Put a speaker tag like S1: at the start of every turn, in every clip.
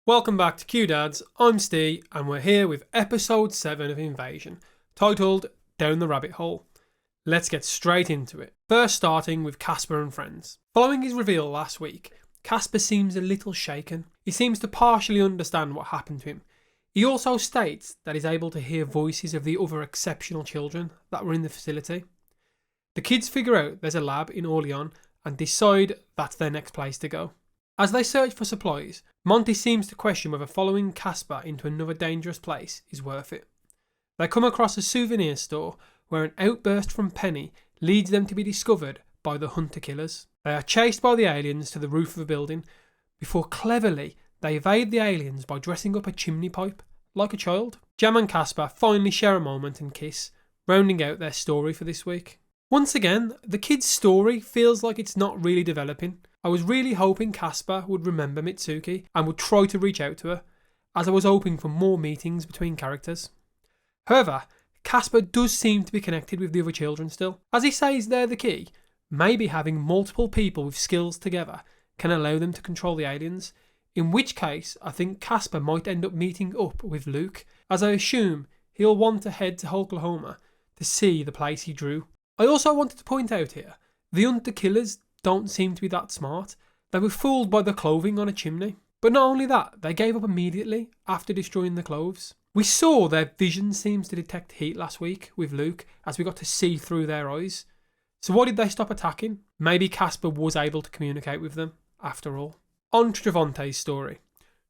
S1: Welcome back to Q-Dads, I'm Steve and we're here with episode 7 of Invasion, titled Down the Rabbit Hole. Let's get straight into it. First starting with Casper and friends. Following his reveal last week, Casper seems a little shaken. He seems to partially understand what happened to him. He also states that he's able to hear voices of the other exceptional children that were in the facility. The kids figure out there's a lab in Orleans and decide that's their next place to go. As they search for supplies, Monty seems to question whether following Casper into another dangerous place is worth it. They come across a souvenir store where an outburst from Penny leads them to be discovered by the hunter killers. They are chased by the aliens to the roof of a building before cleverly they evade the aliens by dressing up a chimney pipe like a child. Jam and Casper finally share a moment and kiss, rounding out their story for this week. Once again, the kids' story feels like it's not really developing. I was really hoping Casper would remember Mitsuki and would try to reach out to her, as I was hoping for more meetings between characters. However, Casper does seem to be connected with the other children still. As he says they're the key, maybe having multiple people with skills together can allow them to control the aliens, in which case I think Casper might end up meeting up with Luke, as I assume he'll want to head to Oklahoma to see the place he drew. I also wanted to point out here, the hunter killers don't seem to be that smart. They were fooled by the clothing on a chimney. But not only that, they gave up immediately after destroying the clothes. We saw their vision seems to detect heat last week with Luke, as we got to see through their eyes. So why did they stop attacking? Maybe Casper was able to communicate with them, after all. On to Trevente's story.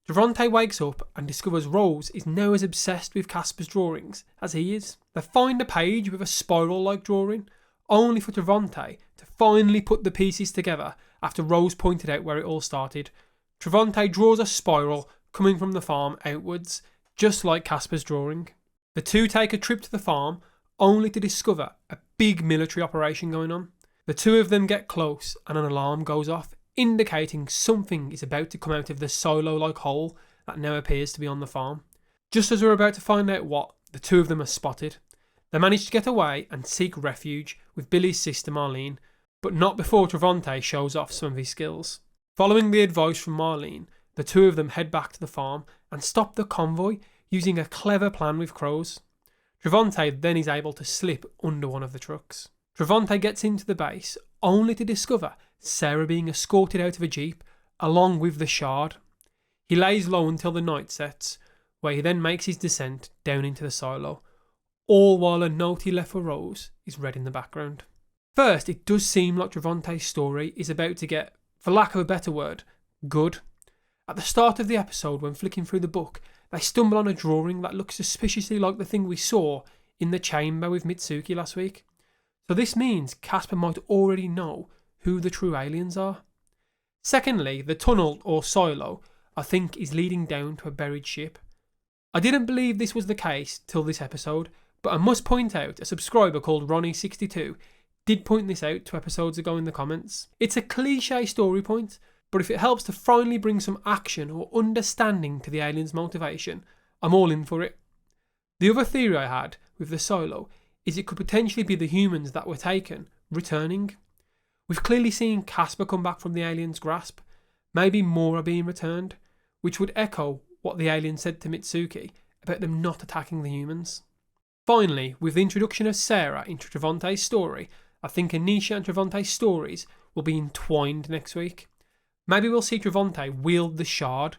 S1: Trevente wakes up and discovers Rose is now as obsessed with Casper's drawings as he is. They find a page with a spiral-like drawing, only for Trevente to finally put the pieces together after Rose pointed out where it all started. Trevente draws a spiral coming from the farm outwards, just like Casper's drawing. The two take a trip to the farm, only to discover a big military operation going on. The two of them get close and an alarm goes off, indicating something is about to come out of the silo-like hole that now appears to be on the farm. Just as we're about to find out what, the two of them are spotted. They manage to get away and seek refuge with Billy's sister Marlene, but not before Trevante shows off some of his skills. Following the advice from Marlene, the two of them head back to the farm and stop the convoy using a clever plan with crows. Trevante then is able to slip under one of the trucks. Trevante gets into the base only to discover Sarah being escorted out of a jeep along with the shard. He lays low until the night sets, where he then makes his descent down into the silo, all while a note he left for Rose is read in the background. First, it does seem like Trevente's story is about to get, for lack of a better word, good. At the start of the episode, when flicking through the book, they stumble on a drawing that looks suspiciously like the thing we saw in the chamber with Mitsuki last week. So this means Casper might already know who the true aliens are. Secondly, the tunnel or silo, I think, is leading down to a buried ship. I didn't believe this was the case till this episode, but I must point out a subscriber called Ronnie62 did point this out 2 episodes ago in the comments. It's a cliche story point, but if it helps to finally bring some action or understanding to the aliens' motivation, I'm all in for it. The other theory I had with the silo is it could potentially be the humans that were taken, returning. We've clearly seen Casper come back from the aliens' grasp. Maybe more are being returned, which would echo what the alien said to Mitsuki about them not attacking the humans. Finally, with the introduction of Sarah into Trevente's story, I think Anisha and Trevente's stories will be entwined next week. Maybe we'll see Trevente wield the shard,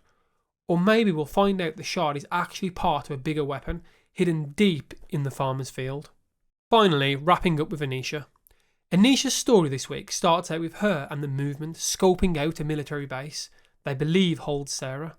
S1: or maybe we'll find out the shard is actually part of a bigger weapon hidden deep in the farmer's field. Finally, wrapping up with Anisha. Anisha's story this week starts out with her and the movement scoping out a military base they believe holds Sarah.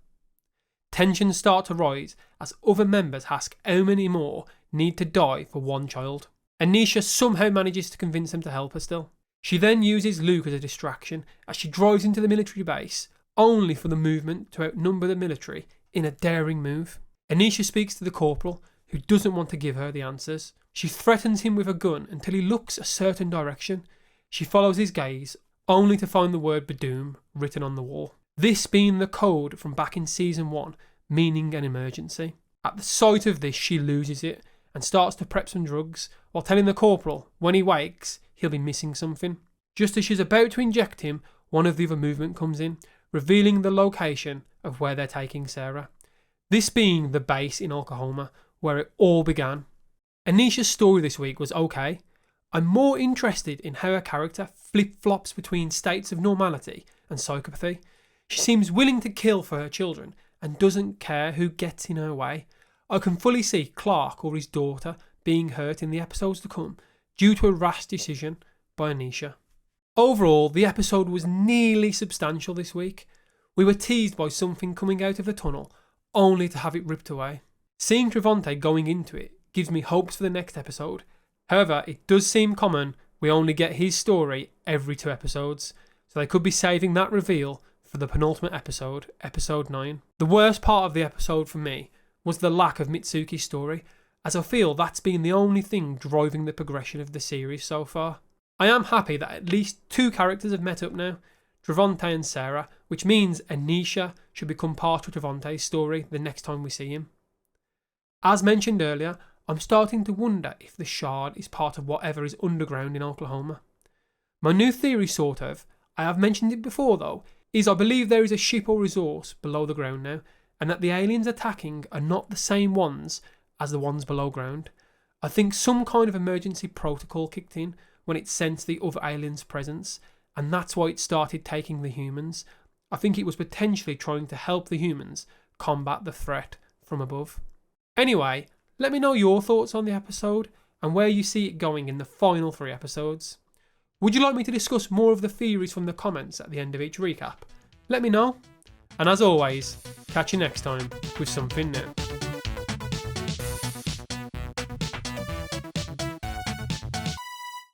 S1: Tensions start to rise as other members ask how many more need to die for one child. Anisha somehow manages to convince them to help her still. She then uses Luke as a distraction as she drives into the military base, only for the movement to outnumber the military in a daring move. Anisha speaks to the corporal, who doesn't want to give her the answers. She threatens him with a gun until he looks a certain direction. She follows his gaze, only to find the word Badoom written on the wall. This being the code from back in season 1, meaning an emergency. At the sight of this, she loses it and starts to prep some drugs, while telling the corporal when he wakes he'll be missing something. Just as she's about to inject him, one of the other movement comes in, revealing the location of where they're taking Sarah. This being the base in Oklahoma, where it all began. Anisha's story this week was okay. I'm more interested in how her character flip-flops between states of normality and psychopathy. She seems willing to kill for her children and doesn't care who gets in her way. I can fully see Clark or his daughter being hurt in the episodes to come due to a rash decision by Anisha. Overall, the episode was nearly substantial this week. We were teased by something coming out of the tunnel, only to have it ripped away. Seeing Trevante going into it gives me hopes for the next episode. However, it does seem common we only get his story every 2 episodes, so they could be saving that reveal for the penultimate episode, episode 9. The worst part of the episode for me was the lack of Mitsuki's story, as I feel that's been the only thing driving the progression of the series so far. I am happy that at least 2 characters have met up now, Trevante and Sarah, which means Anisha should become part of Trevante's story the next time we see him. As mentioned earlier, I'm starting to wonder if the Shard is part of whatever is underground in Oklahoma. My new theory sort of, I have mentioned it before though, is I believe there is a ship or resource below the ground now, and that the aliens attacking are not the same ones as the ones below ground. I think some kind of emergency protocol kicked in when it sensed the other aliens' presence, and that's why it started taking the humans. I think it was potentially trying to help the humans combat the threat from above. Anyway, let me know your thoughts on the episode and where you see it going in the final 3 episodes. Would you like me to discuss more of the theories from the comments at the end of each recap? Let me know. And as always, catch you next time with something new.